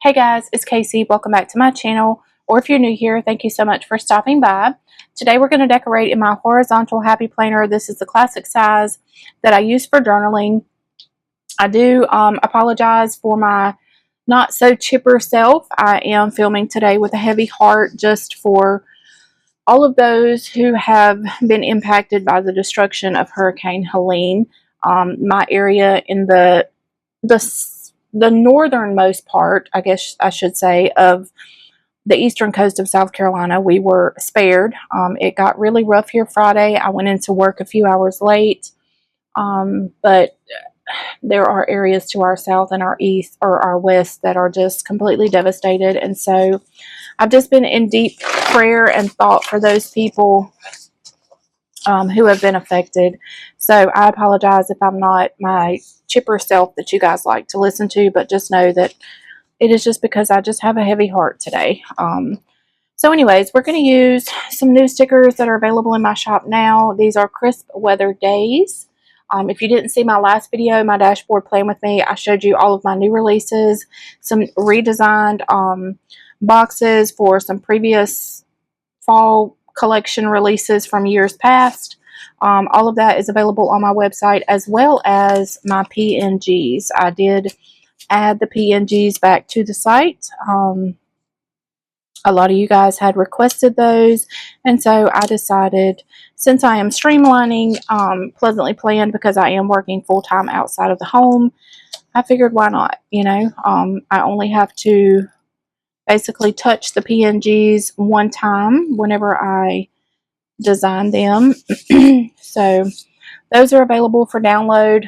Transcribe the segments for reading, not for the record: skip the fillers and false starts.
Hey guys, it's Casey. Welcome back to my channel, or if you're new here, thank you so much for stopping by. Today we're going to decorate in my horizontal happy planner. This is the classic size that I use for journaling. I do apologize for my not so chipper self. I am filming today with a heavy heart just for all of those who have been impacted by the destruction of Hurricane Helene. My area in the northernmost part, I guess I should say, of the eastern coast of South Carolina, we were spared. It got really rough here Friday. I went into work a few hours late, but there are areas to our south and our east or our west that are just completely devastated. And so I've just been in deep prayer and thought for those people who have been affected. So I apologize if I'm not my chipper self that you guys like to listen to, but just know that it is just because I just have a heavy heart today. So anyways, we're going to use some new stickers that are available in my shop now. These are Crisp Weather Days. If you didn't see my last video, my dashboard Plan With Me, I showed you all of my new releases, some redesigned boxes for some previous fall collection releases from years past. All of that is available on my website, as well as my PNGs. I did add the PNGs back to the site. A lot of you guys had requested those, and so I decided, since I am streamlining Pleasantly Planned because I am working full-time outside of the home, I figured why not, you know. I only have to basically touch the PNGs one time whenever I design them. So those are available for download.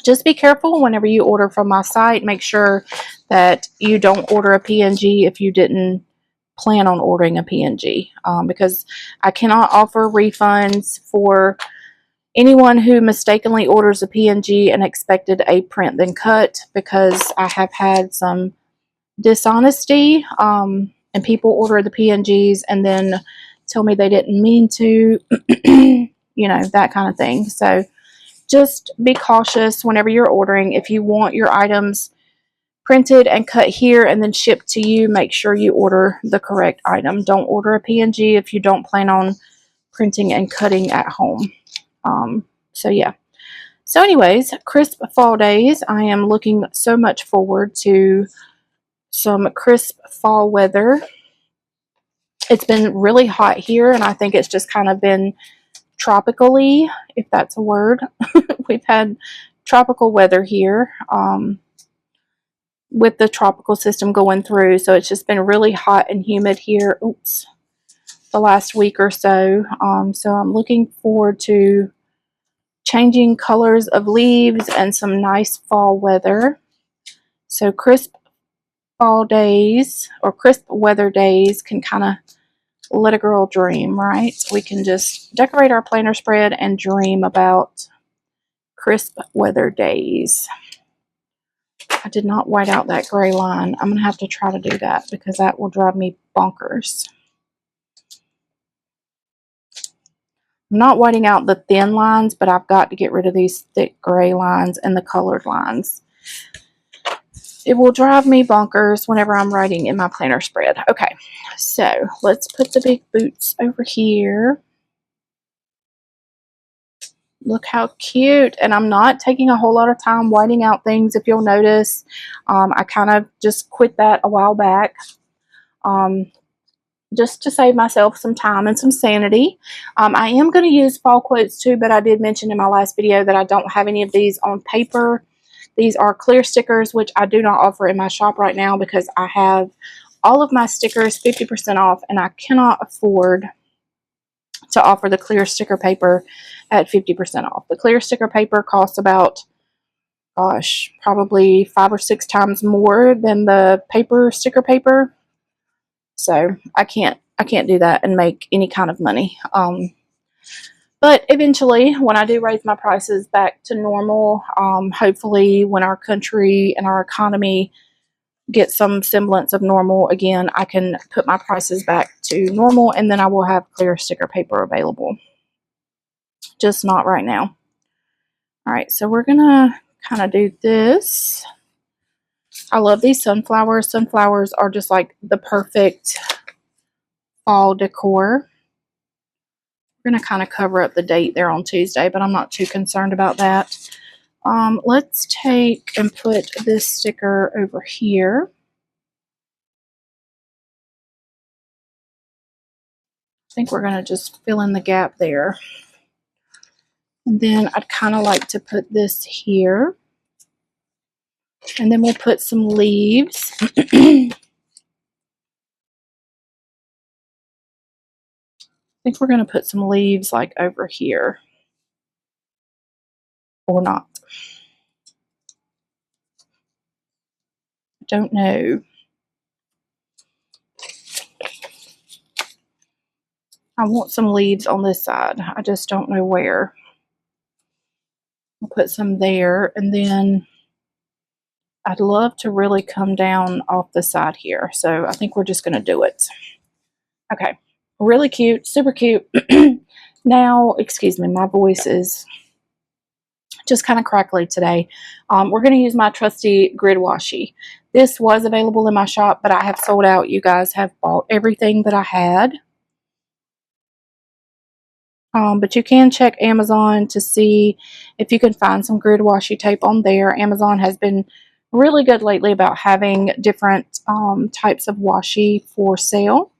Just be careful whenever you order from my site. Make sure that you don't order a PNG if you didn't plan on ordering a PNG, because I cannot offer refunds for anyone who mistakenly orders a PNG and expected a print then cut, because I have had some dishonesty, and people order the PNGs and then tell me they didn't mean to, you know, that kind of thing. So just be cautious whenever you're ordering. If you want your items printed and cut here and then shipped to you, make sure you order the correct item. Don't order a PNG if you don't plan on printing and cutting at home. So yeah. So anyways, Crisp Fall Days. I am looking so much forward to some crisp fall weather. It's been really hot here, and I think it's just kind of been tropically, if that's a word. We've had tropical weather here, with the tropical system going through, so it's just been really hot and humid here. Oops, the last week or so. So I'm looking forward to changing colors of leaves and some nice fall weather. So crisp fall days, or crisp weather days, can kind of let a girl dream, right? We can just decorate our planner spread and dream about crisp weather days. I did not white out that gray line. I'm going to have to try to do that because that will drive me bonkers. I'm not whiting out the thin lines, but I've got to get rid of these thick gray lines and the colored lines. It will drive me bonkers whenever I'm writing in my planner spread. Okay, so let's put the big boots over here. Look how cute. And I'm not taking a whole lot of time whiting out things, if you'll notice. I kind of just quit that a while back, just to save myself some time and some sanity. I am going to use fall quotes too, but I did mention in my last video that I don't have any of these on paper. These are clear stickers, which I do not offer in my shop right now because I have all of my stickers 50% off, and I cannot afford to offer the clear sticker paper at 50% off. The clear sticker paper costs about, gosh, probably 5 or 6 times more than the paper sticker paper. So I can't do that and make any kind of money. But eventually, when I do raise my prices back to normal, hopefully when our country and our economy get some semblance of normal again, I can put my prices back to normal, and then I will have clear sticker paper available. Just not right now. All right, so we're going to kind of do this. I love these sunflowers. Sunflowers are just like the perfect fall decor. We're going to kind of cover up the date there on Tuesday, but I'm not too concerned about that. Let's take and put this sticker over here. I think we're going to just fill in the gap there. And then I'd kind of like to put this here. And then we'll put some leaves. I think we're going to put some leaves like over here. Or not. I don't know. I want some leaves on this side. I just don't know where. I'll put some there, and then I'd love to really come down off the side here. So I think we're just going to do it. Okay. Really cute. Super cute. Now, excuse me, my voice is just kind of crackly today. We're going to use my trusty grid washi. This was available in my shop, but I have sold out. You guys have bought everything that I had. But you can check Amazon to see if you can find some grid washi tape on there. Amazon has been really good lately about having different types of washi for sale.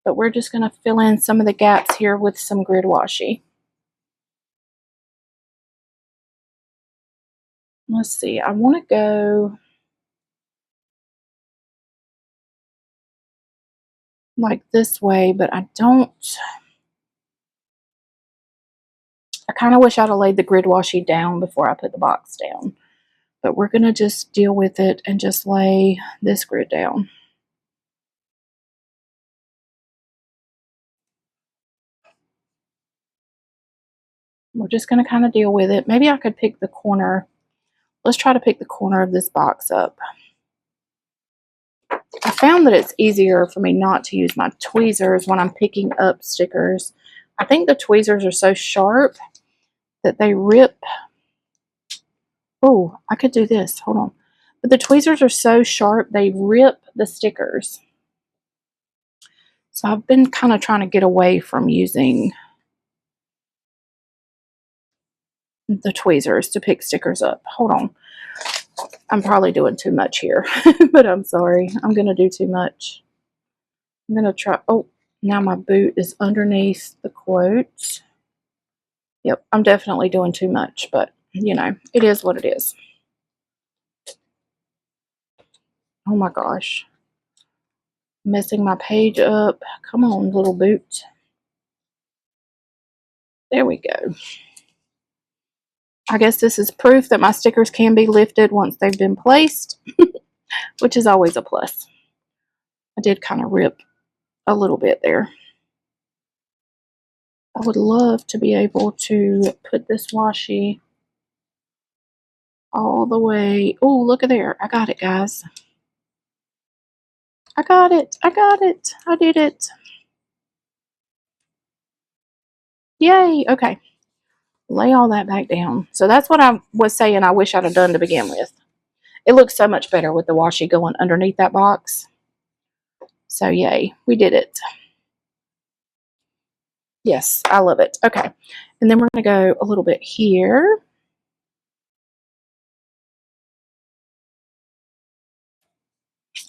But we're just going to fill in some of the gaps here with some grid washi. Let's see, I want to go like this way, but I don't. I kind of wish I'd have laid the grid washi down before I put the box down. But we're going to just deal with it and just lay this grid down. We're just going to kind of deal with it. Maybe I could pick the corner. Let's try to pick the corner of this box up. I found that it's easier for me not to use my tweezers when I'm picking up stickers. I think the tweezers are so sharp that they rip. Oh, I could do this. Hold on. But the tweezers are so sharp, they rip the stickers. So I've been kind of trying to get away from using the tweezers to pick stickers up. Hold on. I'm probably doing too much here, but I'm sorry. I'm going to do too much. I'm going to try. Oh, now my boot is underneath the quotes. Yep, I'm definitely doing too much, but you know, it is what it is. Oh my gosh. Messing my page up. Come on, little boot. There we go. I guess this is proof that my stickers can be lifted once they've been placed, which is always a plus. I did kind of rip a little bit there. I would love to be able to put this washi all the way. Oh, look at there. I got it, guys. I got it. I got it. I did it. Yay. Okay. Lay all that back down. So that's what I was saying I wish I'd have done to begin with. It looks so much better with the washi going underneath that box. So yay, we did it. Yes, I love it. Okay, and then we're going to go a little bit here.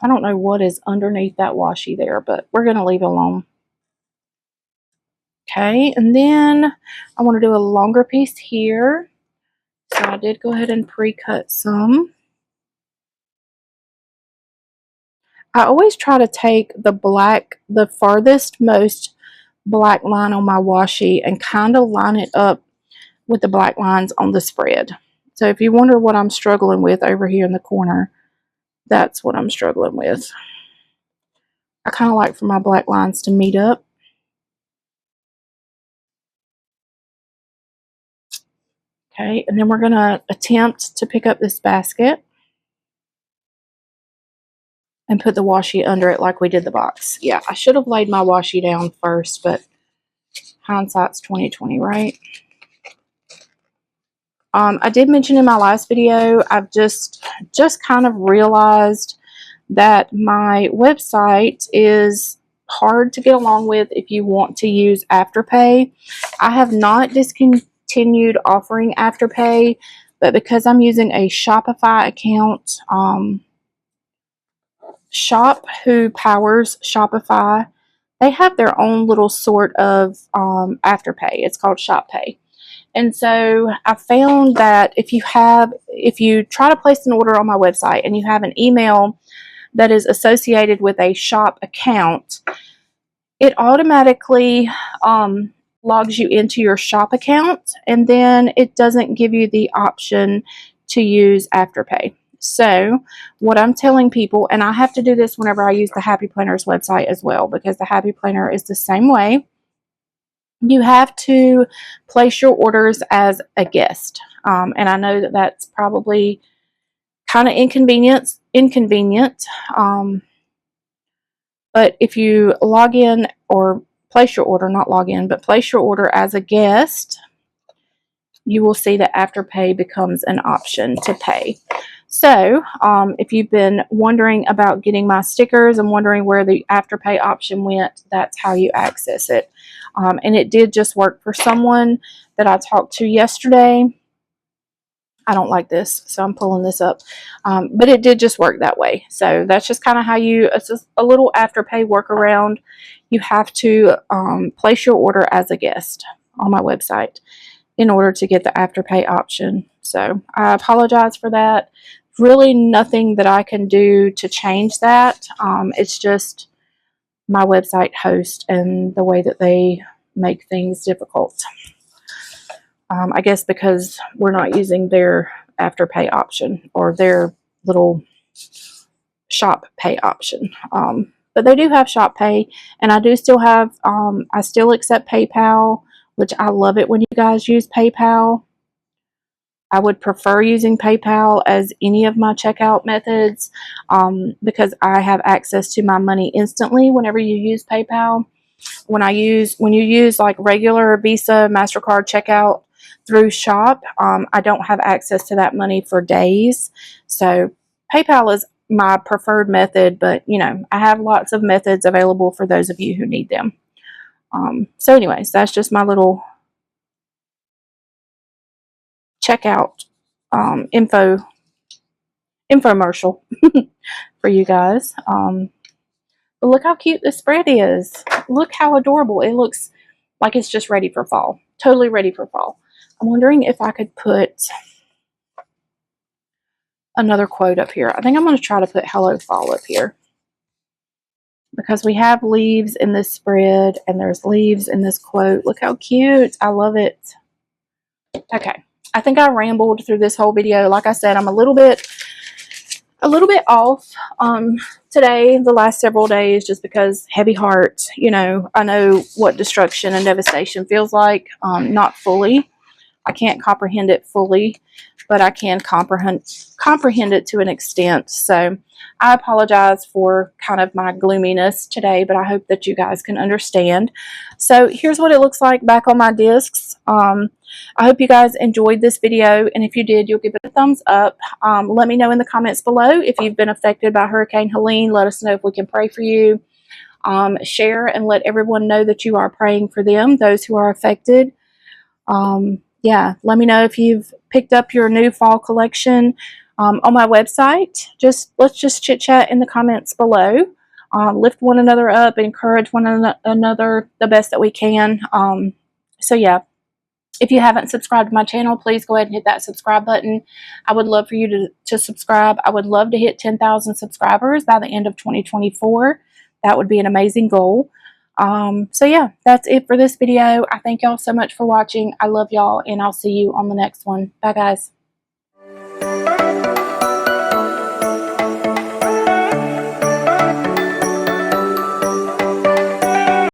I don't know what is underneath that washi there, but we're going to leave it alone. Okay, and then I want to do a longer piece here. So I did go ahead and pre-cut some. I always try to take the farthest most black line on my washi and kind of line it up with the black lines on the spread. So if you wonder what I'm struggling with over here in the corner, that's what I'm struggling with. I kind of like for my black lines to meet up. Okay, and then we're going to attempt to pick up this basket and put the washi under it like we did the box. Yeah, I should have laid my washi down first, but hindsight's 20/20, right? I did mention in my last video, I've just kind of realized that my website is hard to get along with if you want to use Afterpay. I have not discontinued offering Afterpay, but because I'm using a Shopify account, Shop, who powers Shopify, they have their own little sort of Afterpay. It's called ShopPay. And so I found that if you try to place an order on my website and you have an email that is associated with a shop account, it automatically logs you into your shop account, and then it doesn't give you the option to use Afterpay. So what I'm telling people, and I have to do this whenever I use the Happy Planner's website as well, because the Happy Planner is the same way. You have to place your orders as a guest. And I know that that's probably kind of inconvenient. But if you log in or place your order, not log in, but place your order as a guest, you will see that Afterpay becomes an option to pay. So if you've been wondering about getting my stickers and wondering where the Afterpay option went, that's how you access it. And it did just work for someone that I talked to yesterday. I don't like this, so I'm pulling this up. But it did just work that way. So that's just kind of how it's just a little Afterpay workaround. You have to place your order as a guest on my website in order to get the Afterpay option. So I apologize for that. Really nothing that I can do to change that. It's just my website host and the way that they make things difficult. I guess because we're not using their Afterpay option or their little shop pay option. But they do have shop pay, and I do still have, I still accept PayPal, which I love it when you guys use PayPal. I would prefer using PayPal as any of my checkout methods because I have access to my money instantly whenever you use PayPal. When you use like regular Visa, MasterCard checkout through Shop, I don't have access to that money for days. So PayPal is my preferred method, but you know, I have lots of methods available for those of you who need them. So anyways, that's just my little checkout infomercial for you guys. But look how cute this spread is. Look how adorable. It looks like it's just ready for fall. Totally ready for fall. I'm wondering if I could put another quote up here. I think I'm going to try to put Hello Fall up here, because we have leaves in this spread and there's leaves in this quote. Look how cute. I love it. Okay. I think I rambled through this whole video. Like I said, I'm a little bit off today, the last several days, just because heavy heart. You know, I know what destruction and devastation feels like. Not fully. I can't comprehend it fully, but I can comprehend it to an extent. So I apologize for kind of my gloominess today, but I hope that you guys can understand. So here's what it looks like back on my discs. I hope you guys enjoyed this video, and if you did, you'll give it a thumbs up. Let me know in the comments below if you've been affected by Hurricane Helene. Let us know if we can pray for you. Share and let everyone know that you are praying for them, those who are affected. Yeah, let me know if you've picked up your new fall collection on my website. Let's just chit chat in the comments below. Lift one another up, encourage one another the best that we can. So yeah, if you haven't subscribed to my channel, please go ahead and hit that subscribe button. I would love for you to subscribe. I would love to hit 10,000 subscribers by the end of 2024. That would be an amazing goal. So yeah, that's it for this video. I thank y'all so much for watching. I love y'all, and I'll see you on the next one. Bye guys.